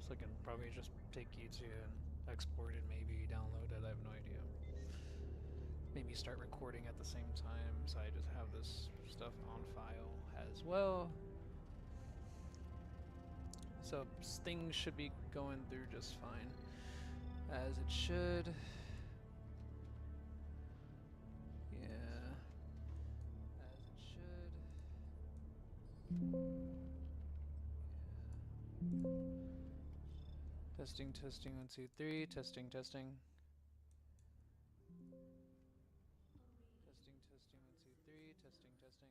So I can probably just take YouTube and export it, maybe download it, I have no idea. Maybe start recording at the same time, so I just have this stuff on file as well. So things should be going through just fine, as it should. Yeah, as it should. Yeah. Testing, testing, 1, 2, 3. Testing, testing. Testing, testing, 1, 2, 3. Testing, testing.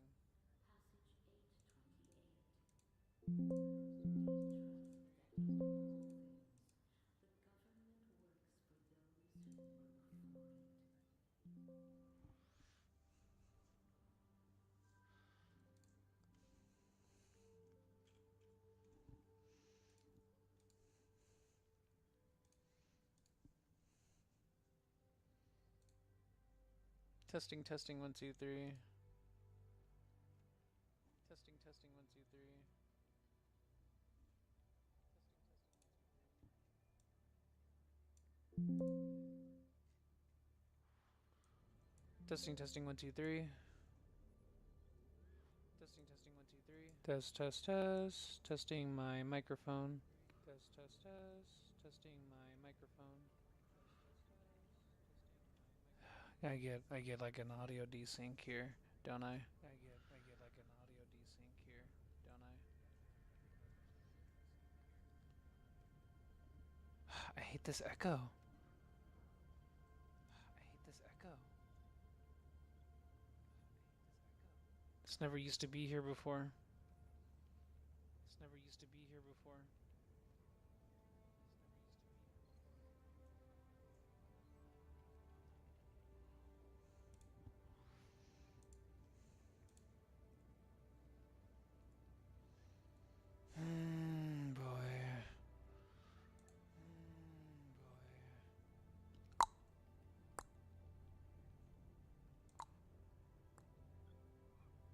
Testing, testing, 1, 2, 3. Testing, testing, 1, 2, 3. Testing, testing, 1, 2, 3. Testing, testing, 1, 2, 3. Test, test, test. Testing my microphone. Test, test, test. Testing my microphone. I get like an audio desync here, don't I? I get like an audio desync here, don't I? I hate this echo. I hate this echo. This never used to be here before. This never used to be here before. Boy. Boy.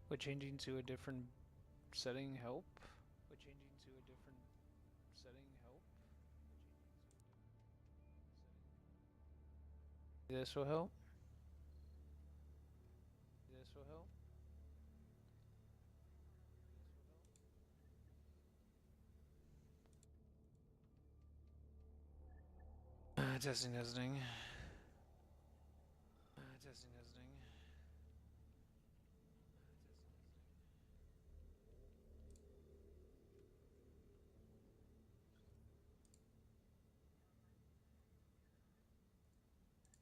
Would changing to a different setting help? Would changing to a different setting help? This will help. This will help. Testing, testing. Testing, testing.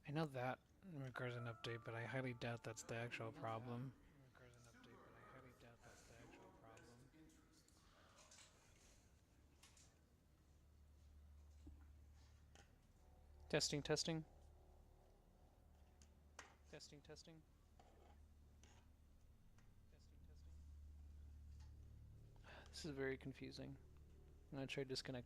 I know that requires an update, but I highly doubt that's the actual problem. Testing, testing. Testing, testing. This is very confusing. I'm gonna try disconnect.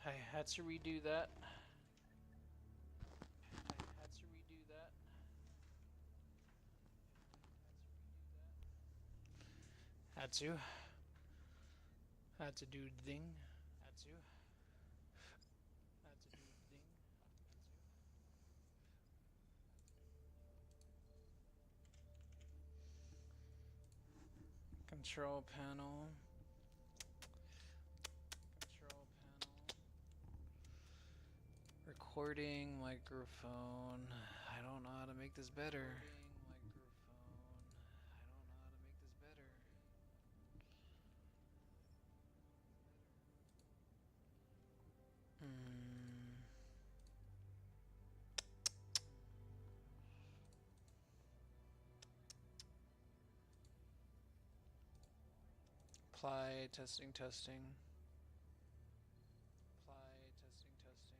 I had to redo that. Had to. Had to do the thing. Had to. Had to do the thing. Control panel. Control panel. Recording microphone. I don't know how to make this better. Apply, testing, testing. Apply, testing, testing.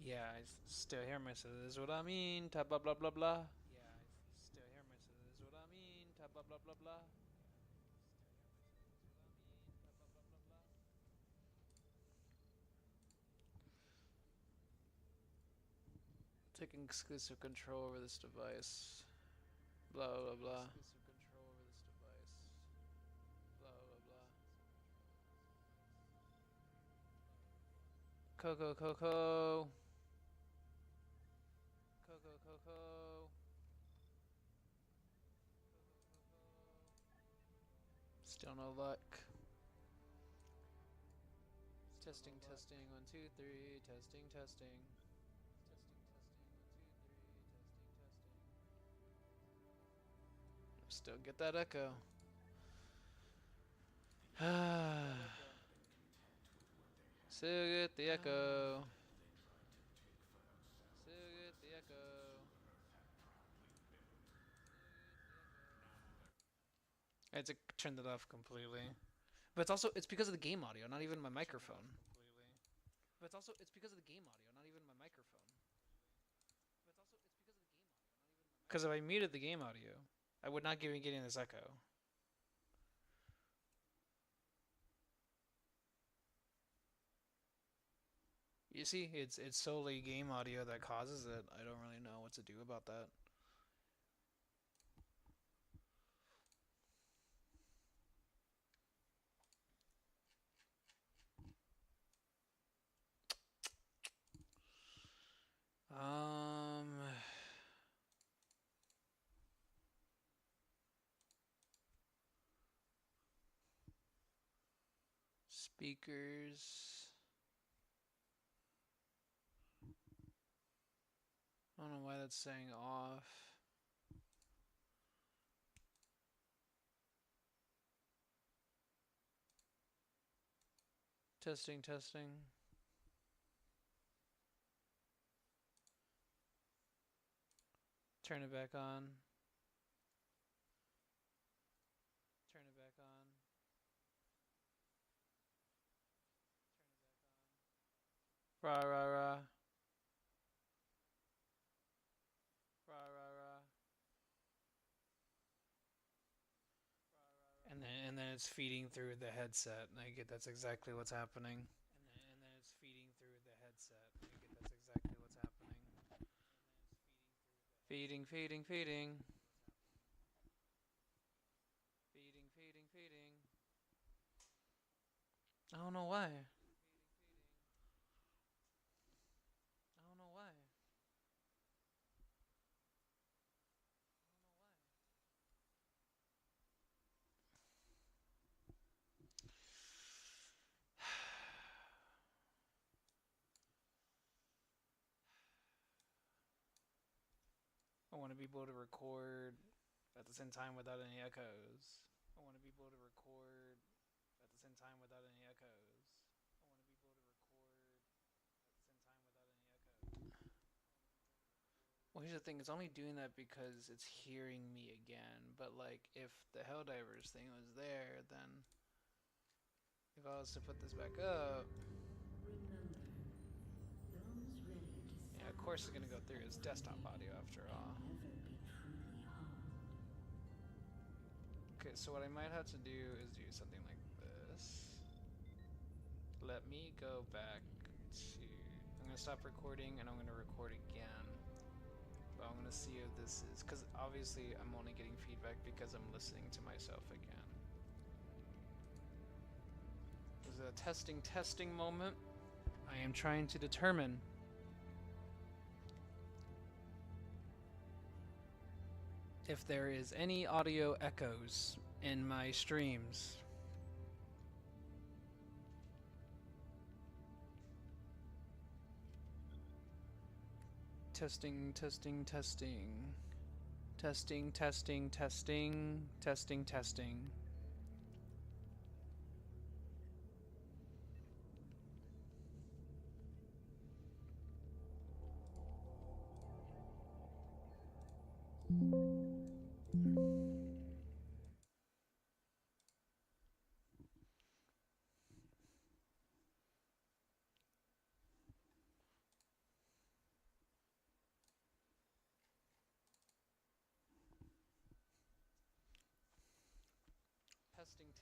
Yeah, I still hear myself. This is what I mean. Ta blah blah blah blah. Yeah, I still hear myself. This is what I mean. Ta blah blah blah blah. Taking exclusive control over this device. Blah blah blah. Exclusive control over this device. Blah blah blah. Coco Coco. Coco Coco. Still no luck. Testing, testing, 1, 2, 3. Testing, testing. Still get that echo. Still get the echo. Still get the echo. I had to turn that off completely. But it's because of the game audio, not even my microphone. But it's because of the game audio, not even my microphone. Because if I muted the game audio, I would not be getting this echo. You see, it's solely game audio that causes it. I don't really know what to do about that. Speakers. I don't know why that's saying off. Testing, testing. Turn it back on. Turn it back on. Rah, rah, rah. Rah, rah, rah. And then it's feeding through the headset. That's exactly what's happening. And then it's feeding through the headset. That's exactly what's happening. Feeding, feeding, feeding. Feeding, feeding, feeding. I don't know why. I don't know why. I want to be able to record at the same time without any echoes. I want to be able to record at the same time without any echoes. Well, here's the thing. It's only doing that because it's hearing me again. But, like, if the Helldivers thing was there, then if I was to put this back up... Yeah, of course it's going to go through his desktop audio after all. Okay, so what I might have to do is do something like this. Let me go back to... I'm going to stop recording and I'm going to record again. But I'm going to see if this is... Because obviously I'm only getting feedback because I'm listening to myself again. This is a testing moment. I am trying to determine if there is any audio echoes in my streams. Testing, testing, testing. Testing, testing, testing. Testing, testing.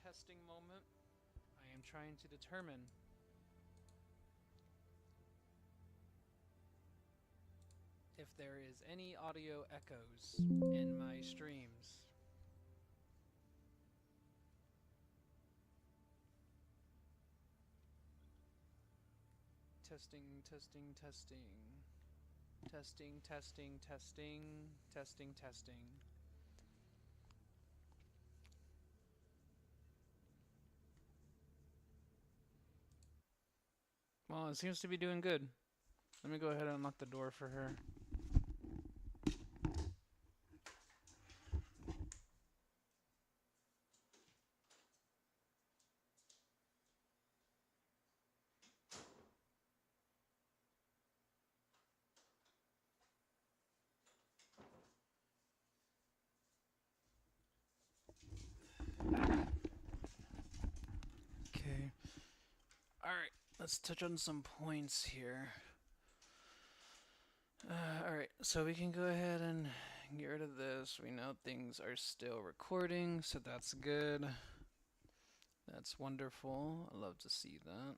Testing moment. I am trying to determine if if there is any audio echoes in my streams. Testing, testing, testing. Testing, testing, testing, testing, testing. Well, it seems to be doing good. Let me go ahead and unlock the door for her. Okay. Alright, let's touch on some points here. Alright, so we can go ahead and get rid of this. We know things are still recording, so that's good. That's wonderful. I love to see that.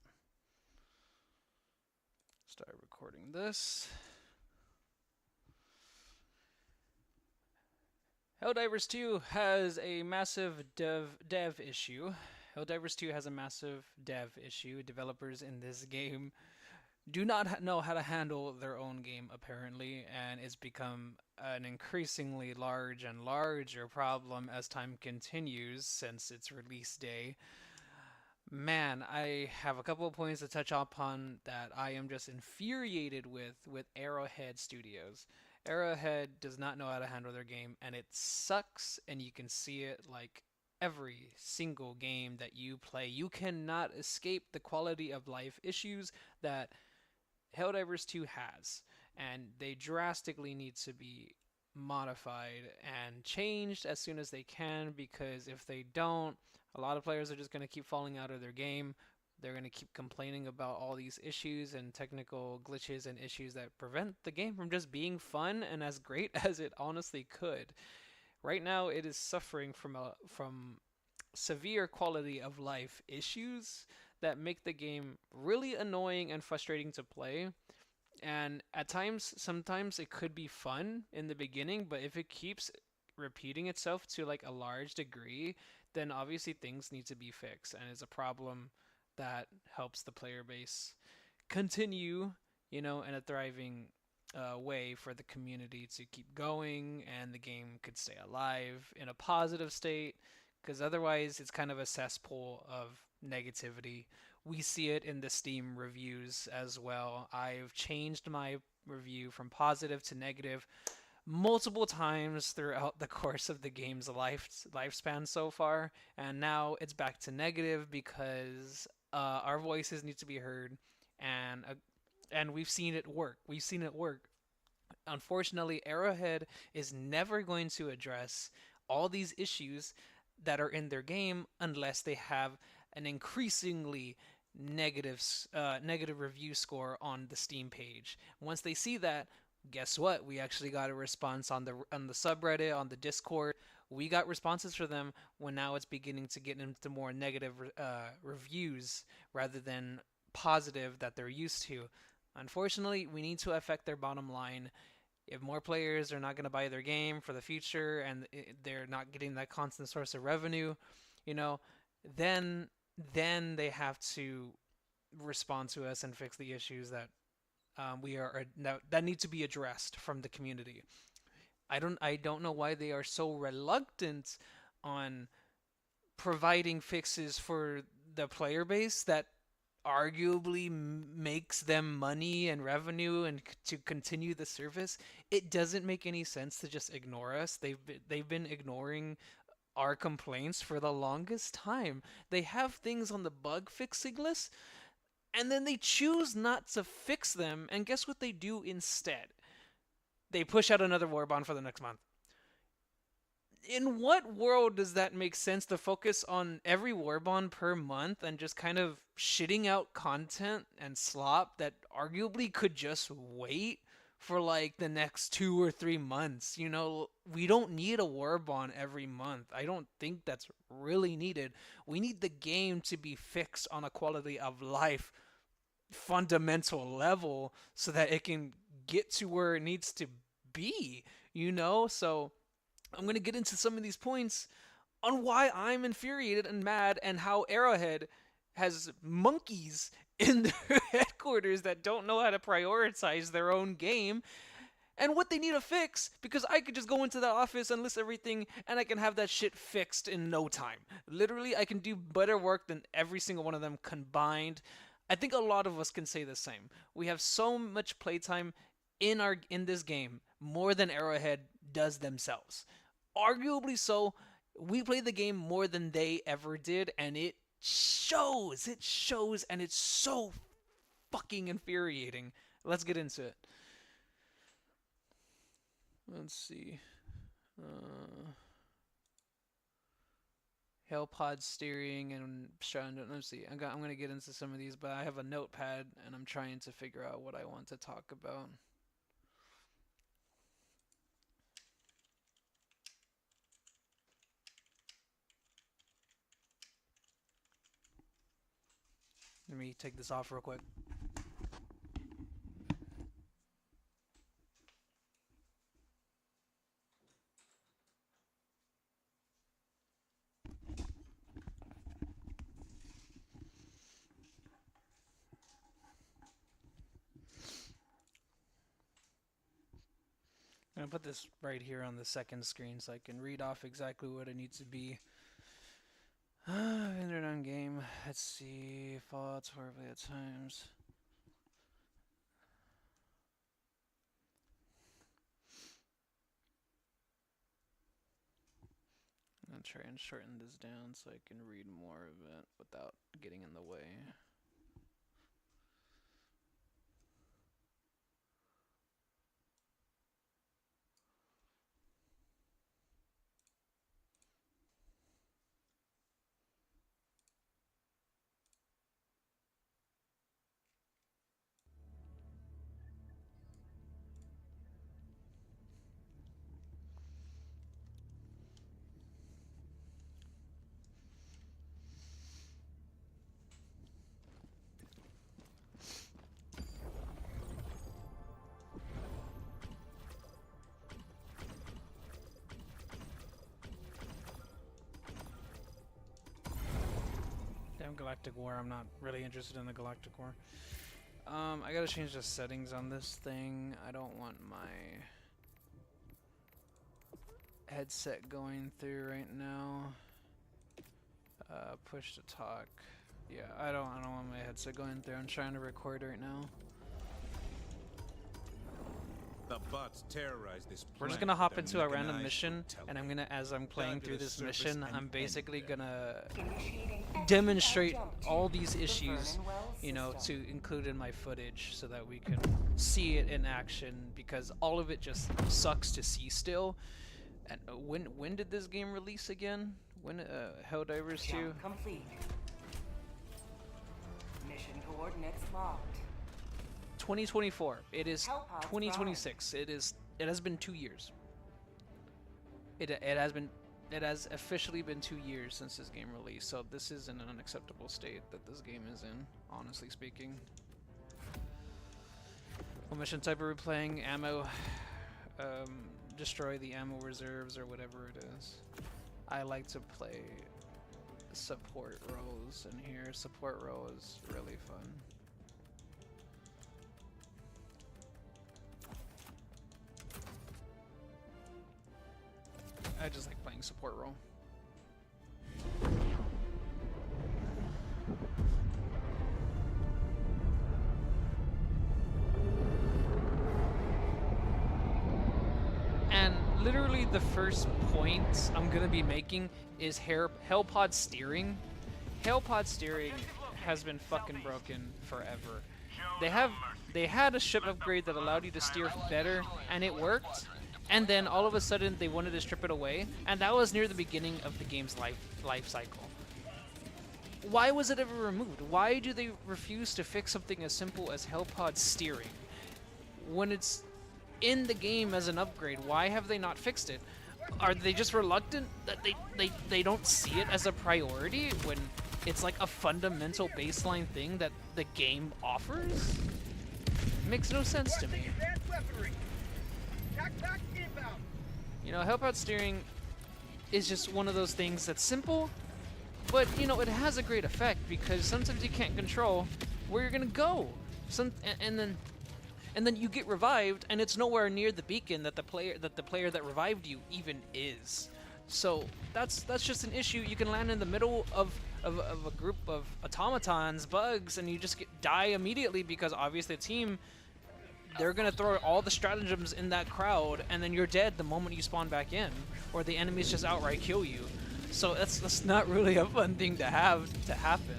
Start recording this. Helldivers 2 has a massive dev issue. Helldivers 2 has a massive dev issue. Developers in this game do not know how to handle their own game, apparently, and it's become an increasingly large and larger problem as time continues since its release day. Man, I have a couple of points to touch upon that I am just infuriated with Arrowhead Studios. Arrowhead does not know how to handle their game, and it sucks, and you can see it like every single game that you play. You cannot escape the quality of life issues that Helldivers 2 has, and they drastically need to be modified and changed as soon as they can, because if they don't, a lot of players are just going to keep falling out of their game. They're going to keep complaining about all these issues and technical glitches and issues that prevent the game from just being fun and as great as it honestly could. Right now, it is suffering from severe quality of life issues that make the game really annoying and frustrating to play. And at times, sometimes it could be fun in the beginning, but if it keeps repeating itself to like a large degree, then obviously things need to be fixed, and it's a problem that helps the player base continue, in a thriving way for the community to keep going, and the game could stay alive in a positive state, because otherwise it's kind of a cesspool of negativity. We see it in the Steam reviews as well. I've changed my review from positive to negative multiple times throughout the course of the game's lifespan so far, and now it's back to negative because our voices need to be heard, and we've seen it work. We've seen it work. Unfortunately, Arrowhead is never going to address all these issues that are in their game unless they have an increasingly negative review score on the Steam page. Once they see that, guess what? We actually got a response on the subreddit, on the Discord. We got responses for them when now it's beginning to get into more negative reviews rather than positive that they're used to. Unfortunately, we need to affect their bottom line. If more players are not going to buy their game for the future and they're not getting that constant source of revenue, you know, then they have to respond to us and fix the issues that that need to be addressed from the community. I don't know why they are so reluctant on providing fixes for the player base that arguably makes them money and revenue and to continue the service. It doesn't make any sense to just ignore us. They've been ignoring our complaints for the longest time. They have things on the bug fixing list, and then they choose not to fix them, and guess what they do instead? They push out another warbond for the next month. In what world does that make sense to focus on every warbond per month and just kind of shitting out content and slop that arguably could just wait for like the next 2 or 3 months? We don't need a warbond every month. I don't think that's really needed. We need the game to be fixed on a quality of life fundamental level so that it can get to where it needs to be, you know? So I'm going to get into some of these points on why I'm infuriated and mad, and how Arrowhead has monkeys in their headquarters that don't know how to prioritize their own game, and what they need to fix, because I could just go into that office and list everything and I can have that shit fixed in no time. Literally, I can do better work than every single one of them combined. I think a lot of us can say the same. We have so much playtime in this game, more than Arrowhead does themselves. Arguably so, we play the game more than they ever did, and it shows. It shows, and it's so fucking infuriating. Let's get into it. Let's see. Hellpod steering and let's see. I'm gonna get into some of these, but I have a notepad and I'm trying to figure out what I want to talk about. Let me take this off real quick. I'm going to put this right here on the second screen so I can read off exactly what it needs to be. Entered on game. Let's see. Fallouts horribly at times. I'm going to try and shorten this down so I can read more of it without getting in the way. Galactic War. I'm not really interested in the Galactic War. I gotta change the settings on this thing. I don't want my headset going through right now. Push to talk. Yeah, I don't want my headset going through. I'm trying to record right now. The bots terrorize this planet. We're just gonna hop into a random mission, and I'm gonna, as I'm playing through this mission, I'm basically gonna demonstrate all these issues, you know, to include in my footage so that we can see it in action, because all of it just sucks to see still. And when did this game release again? When Helldivers 2? Complete. Mission coordinates locked. 2024. It is 2026. It has been 2 years. It has officially been 2 years since this game released. So this is in an unacceptable state that this game is in, honestly speaking. What mission type are we playing? Ammo. Destroy the ammo reserves or whatever it is. I like to play support roles in here. Support role is really fun. I just like playing support role. And literally the first point I'm gonna be making is Hellpod steering. Hellpod steering has been fucking broken forever. They had a ship upgrade that allowed you to steer better, and it worked. And then all of a sudden they wanted to strip it away, and that was near the beginning of the game's life cycle. Why was it ever removed? Why do they refuse to fix something as simple as Hellpod steering when it's in the game as an upgrade? Why have they not fixed it? Are they just reluctant that they don't see it as a priority when it's like a fundamental baseline thing that the game offers? It makes no sense to me. You know, help out steering is just one of those things that's simple, but you know, it has a great effect because sometimes you can't control where you're gonna go. And then you get revived, and it's nowhere near the beacon that the player that revived you even is. So that's just an issue. You can land in the middle of a group of automatons, bugs, and you just die immediately because obviously the team, they're gonna throw all the stratagems in that crowd, and then you're dead the moment you spawn back in, or the enemies just outright kill you. So that's not really a fun thing to have to happen.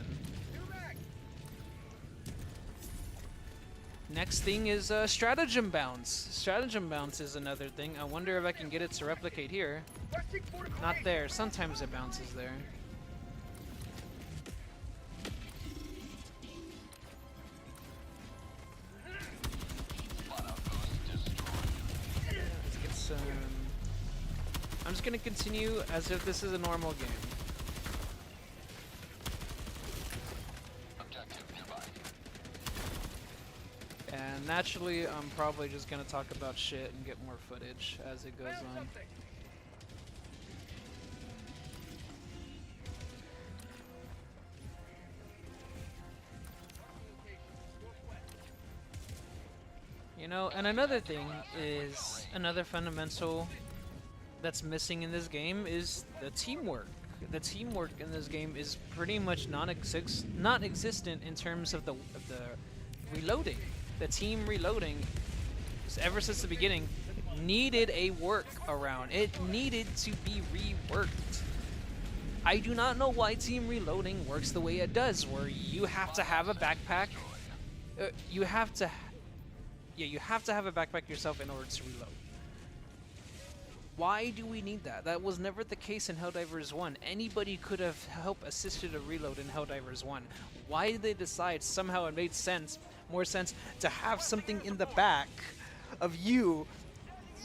Next thing is stratagem bounce. Stratagem bounce is another thing. I wonder if I can get it to replicate here. Not there. Sometimes it bounces there. Let's get some... I'm just gonna continue as if this is a normal game. And naturally, I'm probably just gonna talk about shit and get more footage as it goes on. You know, and another thing is, another fundamental that's missing in this game is the teamwork. The teamwork in this game is pretty much non-existent in terms of the reloading. The team reloading, ever since the beginning, needed a workaround. It needed to be reworked. I do not know why team reloading works the way it does, where you have to have a backpack. You have to have a backpack yourself in order to reload. Why do we need that? That was never the case in Helldivers 1. Anybody could have helped assisted a reload in Helldivers 1. Why did they decide somehow it made more sense to have something in the back of you,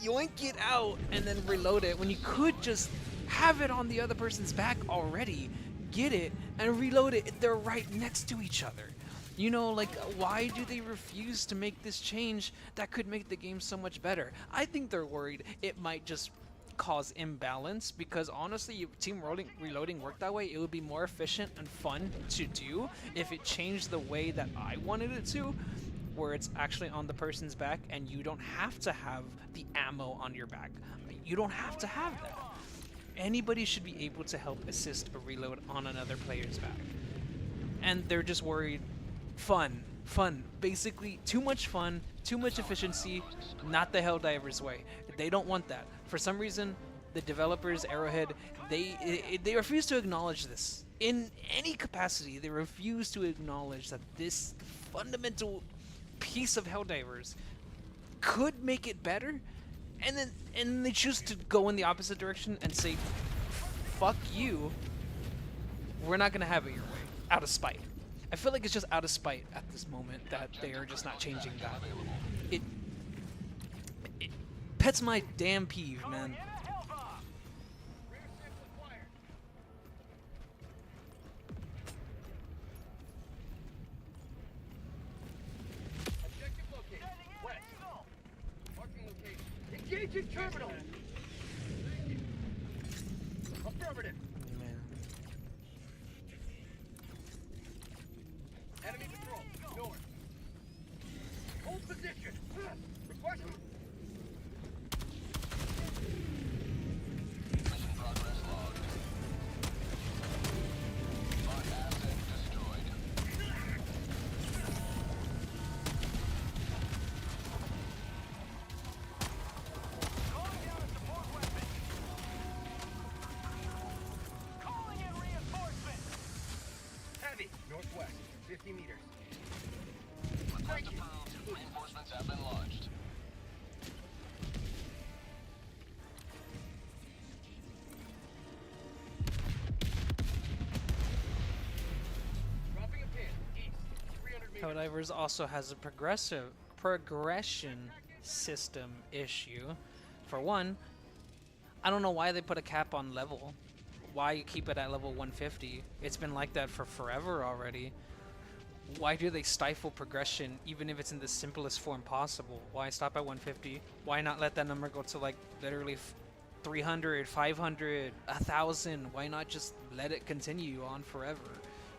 yoink it out, and then reload it when you could just have it on the other person's back already, get it, and reload it? They're right next to each other. You know, like, why do they refuse to make this change that could make the game so much better? I think they're worried it might just cause imbalance, because honestly, if team reloading worked that way, it would be more efficient and fun to do if it changed the way that I wanted it to, where it's actually on the person's back and you don't have to have the ammo on your back. You don't have to have that. Anybody should be able to help assist a reload on another player's back. And they're just worried fun, basically too much fun, too much efficiency, not the Helldivers way. They don't want that. For some reason, the developers, Arrowhead, they refuse to acknowledge this. In any capacity, they refuse to acknowledge that this fundamental piece of Helldivers could make it better, and then they choose to go in the opposite direction and say, fuck you, we're not gonna have it your way, out of spite. I feel like it's just out of spite at this moment that they are just not changing that. It pets my damn peeve, man. Objective located. West. Marking location. Engaging terminal. Affirmative. Man. Enemy patrol. North. Hold position. Request. Mission progress logged. Mark asset destroyed. Calling down a support weapon. Calling in reinforcements. Heavy. Northwest. 50 meters. Request approved. Reinforcements have been launched. Dropping a pin. East. 300 meters. Helldivers also has a progression system issue. For one, I don't know why they put a cap on level. Why you keep it at level 150? It's been like that for forever already. Why do they stifle progression even if it's in the simplest form possible? Why stop at 150? Why not let that number go to like literally 300, 500, 1,000? Why not just let it continue on forever?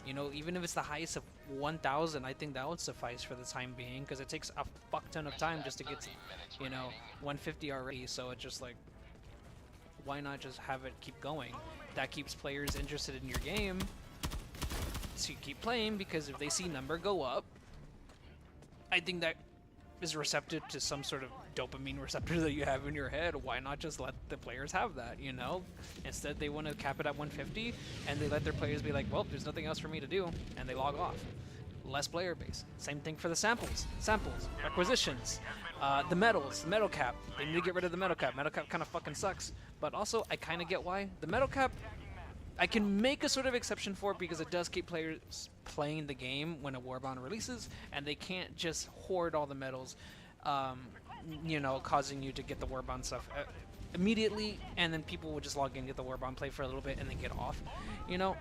You know, even if it's the highest of 1,000, I think that would suffice for the time being, because it takes a fuck ton of time just to get to, you know, 150 already. So it's just like, why not just have it keep going? That keeps players interested in your game, so you keep playing, because if they see number go up, I think that is receptive to some sort of dopamine receptor that you have in your head. Why not just let the players have that, you know? Instead, they want to cap it at 150, and they let their players be like, well, there's nothing else for me to do, and they log off. Less player base. Same thing for the samples, acquisitions, the medals, the medal cap. They need to get rid of the medal cap. Medal cap kind of fucking sucks, but also I kind of get why. The medal cap, I can make a sort of exception for it, because it does keep players playing the game when a Warbond releases, and they can't just hoard all the medals, you know, causing you to get the Warbond stuff immediately, and then people would just log in, get the Warbond, play for a little bit, and then get off. You know,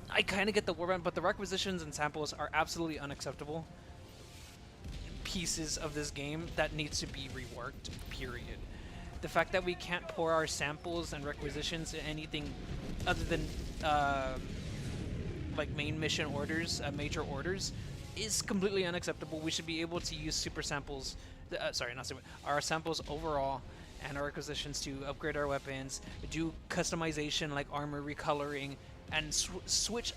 I kind of get the Warbond, but the requisitions and samples are absolutely unacceptable pieces of this game that needs to be reworked, period. The fact that we can't pour our samples and requisitions in anything other than like main mission orders, major orders, is completely unacceptable. We should be able to use super samples, sorry, not super, our samples overall, and our requisitions to upgrade our weapons, do customization like armor recoloring, and switch.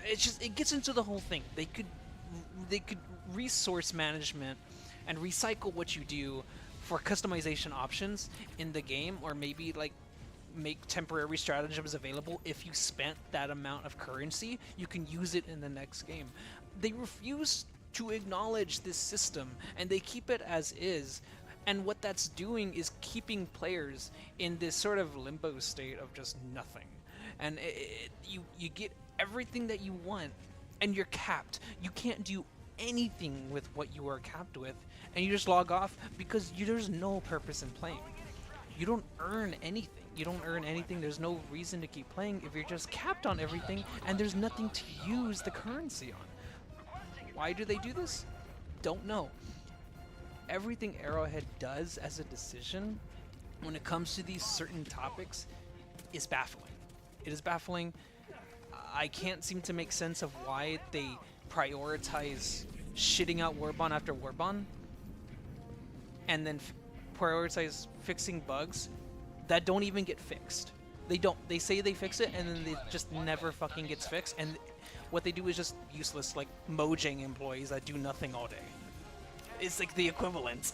It's just, it gets into the whole thing. They could resource management and recycle what you do for customization options in the game, or maybe like make temporary stratagems available. If you spent that amount of currency, you can use it in the next game. They refuse to acknowledge this system, and they keep it as is, and what that's doing is keeping players in this sort of limbo state of just nothing. And you get everything that you want, and you're capped. You can't do anything with what you are capped with, and you just log off because there's no purpose in playing. You don't earn anything. You don't earn anything. There's no reason to keep playing if you're just capped on everything, and there's nothing to use the currency on. Why do they do this? Don't know. Everything Arrowhead does as a decision when it comes to these certain topics is baffling. It is baffling. I can't seem to make sense of why they prioritize shitting out Warbond after Warbond, and then prioritize fixing bugs that don't even get fixed. They don't. They say they fix it, and then it just never fucking gets fixed. And what they do is just useless, like Mojang employees that do nothing all day. It's like the equivalent.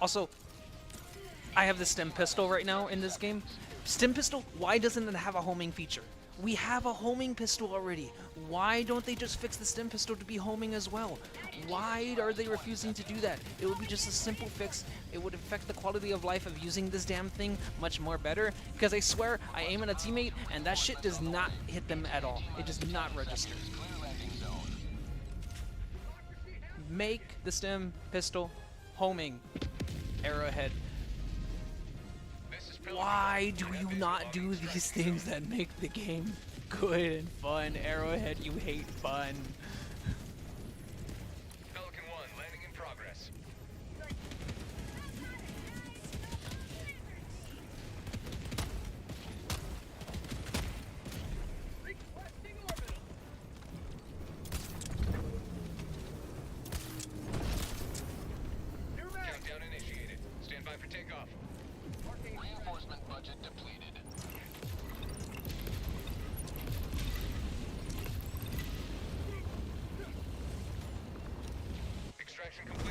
Also, I have the stim pistol right now in this game. Stim pistol, why doesn't it have a homing feature? We have a homing pistol already. Why don't they just fix the stim pistol to be homing as well? Why are they refusing to do that? It would be just a simple fix. It would affect the quality of life of using this damn thing much more better. Because I swear, I aim at a teammate and that shit does not hit them at all. It does not register. Make the stim pistol homing, Arrowhead. Why do you not do these things that make the game good and fun? Arrowhead, you hate fun. Pelican 1, landing in progress. Requesting orbital. Countdown initiated. Stand by for takeoff. Reinforcement budget depleted. Extraction complete.